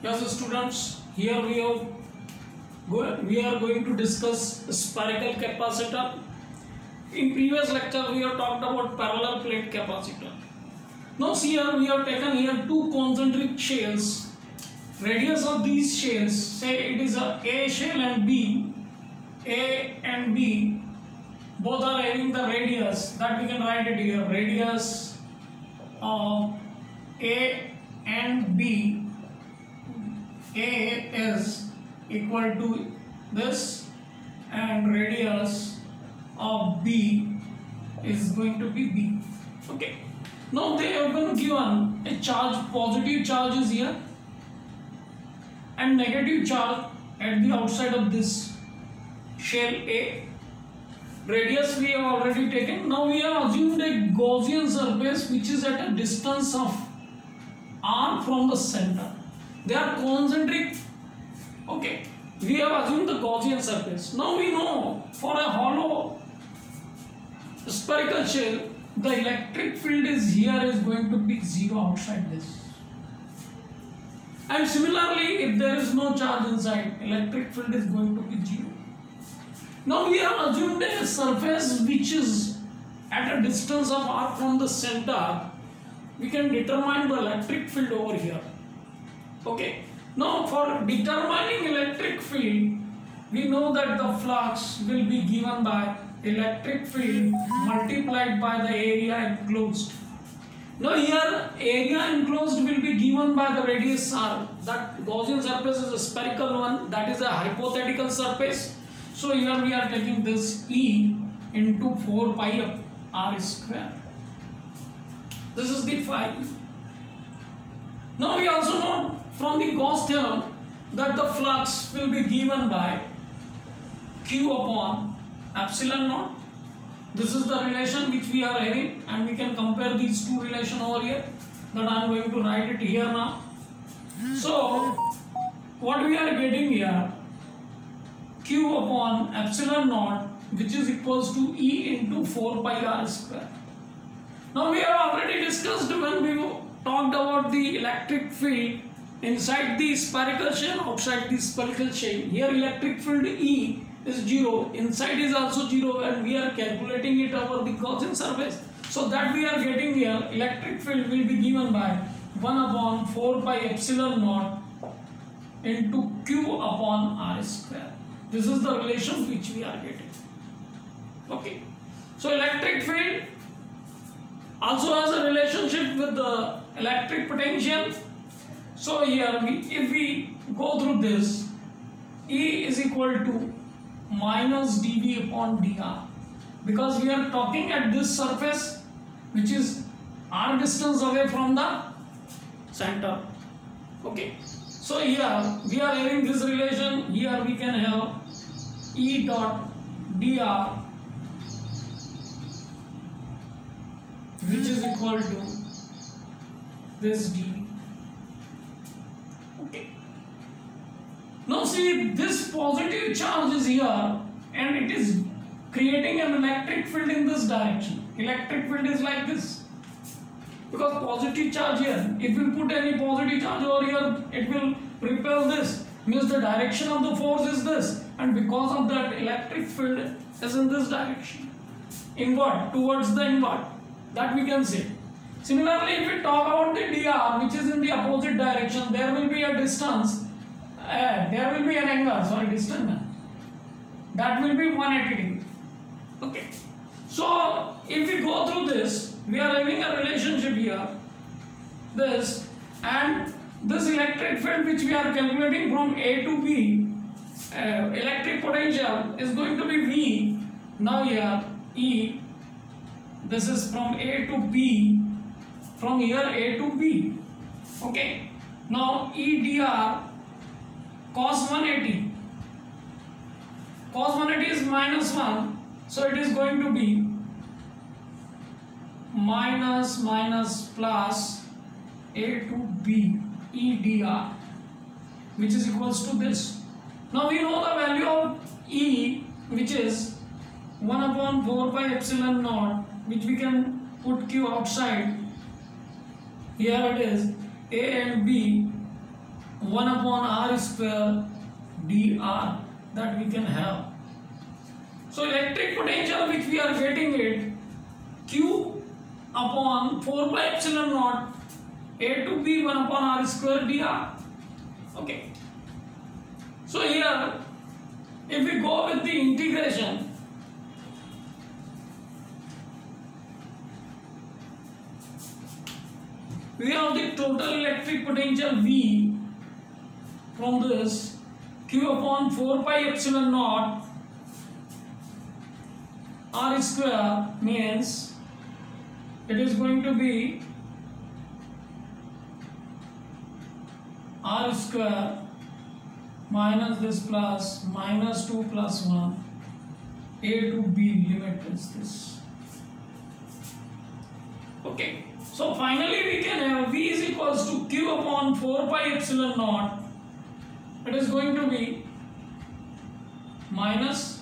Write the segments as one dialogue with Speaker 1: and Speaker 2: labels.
Speaker 1: Yes, students, here we are going to discuss spherical capacitor. In previous lecture, we have talked about parallel plate capacitor. Now, see here we have taken here two concentric shells. Radius of these shells, say it is A shell and B. A and B both are having the radius, that we can write it here. Radius of A and B. A is equal to this and radius of B is going to be B. Okay. Now they have been given a charge, positive charge is here and negative charge at the outside of this shell A. Radius we have already taken. Now we have assumed a Gaussian surface which is at a distance of r from the center. They are concentric. Okay, we have assumed the Gaussian surface. Now we know for a hollow spherical shell, the electric field is here is going to be 0 outside this. And similarly, if there is no charge inside, electric field is going to be 0. Now we have assumed a surface which is at a distance of r from the center. We can determine the electric field over here. Okay. Now for determining electric field, we know that the flux will be given by electric field multiplied by the area enclosed. Now here area enclosed will be given by the radius r. That Gaussian surface is a spherical one, that is a hypothetical surface. So here we are taking this E into 4 pi r square. This is the phi. Now we also know from the Gauss theorem that the flux will be given by Q upon epsilon naught. This is the relation which we are having, and we can compare these two relations over here. That I am going to write it here now. So what we are getting here, Q upon epsilon naught, which is equals to E into 4 pi r square. Now we have already discussed when we talked about the electric field inside the spherical shell, outside the spherical shell. Here electric field E is 0, inside is also 0, and we are calculating it over the Gaussian surface. So that we are getting here, electric field will be given by 1 upon 4 pi epsilon naught into Q upon r square. This is the relation which we are getting. Okay. So electric field also has a relationship with the electric potential. So here if we go through this, E is equal to minus dV upon dr, because we are talking at this surface which is r distance away from the center. Okay. So here we are having this relation. Here we can have E dot dr which is equal to this dV. Okay. Now see, this positive charge is here and it is creating an electric field in this direction. Electric field is like this. Because positive charge here, if we put any positive charge over here, it will repel this. Means the direction of the force is this. And because of that, electric field is in this direction. Inward, towards the inward. That we can say. Similarly, if we talk about the dr, which is in the opposite direction, there will be a distance. There will be an angle, distance. That will be 180 degrees. Okay. So, if we go through this, we are having a relationship here. This and this electric field which we are calculating from A to B, electric potential is going to be V. Now here E, this is from A to B, from here A to B. Okay. Now E dr cos 180. Cos 180 is minus 1. So it is going to be minus plus A to B E dr, which is equals to this. Now we know the value of E, which is 1 upon 4 pi epsilon naught, which we can put Q outside. Here it is A and B 1 upon r square dr that we can have. So electric potential which we are getting it q upon 4 pi epsilon naught a to b 1 upon r square dr. Okay. So here if we go with the integration, we have the total electric potential V from this q upon 4 pi epsilon naught r square means it is going to be r square minus this plus minus 2 plus 1 a to b limit is this. Okay. So finally we can have V is equals to q upon 4 pi epsilon naught. It is going to be minus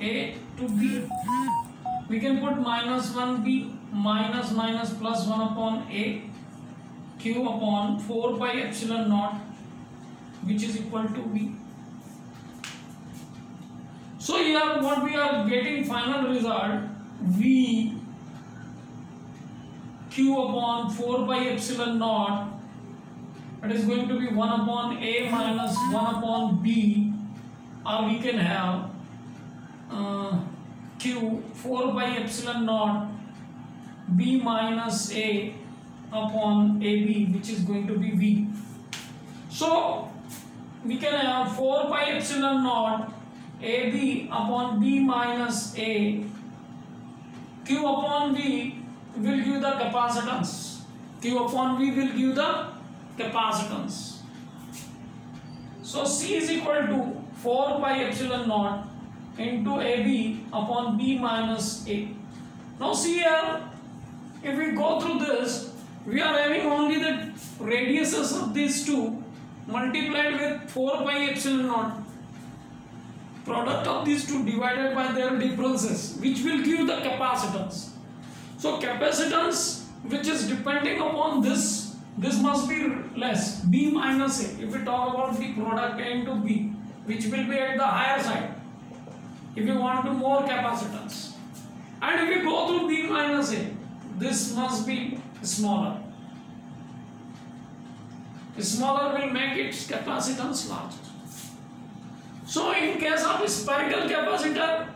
Speaker 1: a to b. We can put minus 1b minus minus plus 1 upon a q upon 4 pi epsilon naught, which is equal to v. So here what we are getting final result v q upon 4 pi epsilon naught, it is going to be 1 upon a minus 1 upon b, or we can have q 4 pi epsilon naught b minus a upon ab, which is going to be v. So we can have 4 pi epsilon naught ab upon b minus a, q upon v will give the capacitance. Q upon V will give the capacitance. So C is equal to 4 pi epsilon naught into AB upon B minus A. Now see here, if we go through this, we are having only the radiuses of these two multiplied with 4 pi epsilon naught. Product of these two divided by their differences, which will give the capacitance. So capacitance which is depending upon this must be less, B minus A. If we talk about the product A into B, which will be at the higher side, if you want to more capacitance. And if you go through B minus A, this must be smaller. Smaller will make its capacitance larger. So in case of spherical capacitor,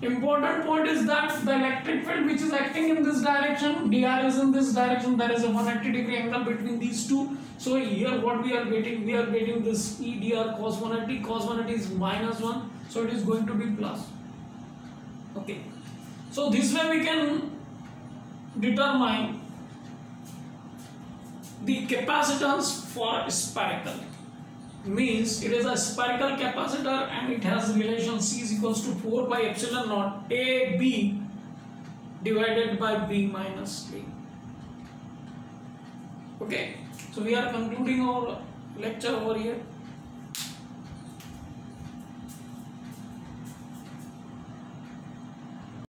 Speaker 1: important point is that the electric field which is acting in this direction, dr is in this direction, there is a 180-degree angle between these two. So here what we are getting this E dr cos 180 is minus 1, so it is going to be plus. Okay, so this way we can determine the capacitance for spherical. Means it is a spherical capacitor and it has relation C is equals to 4 pi epsilon naught AB divided by B minus A. Okay, so we are concluding our lecture over here.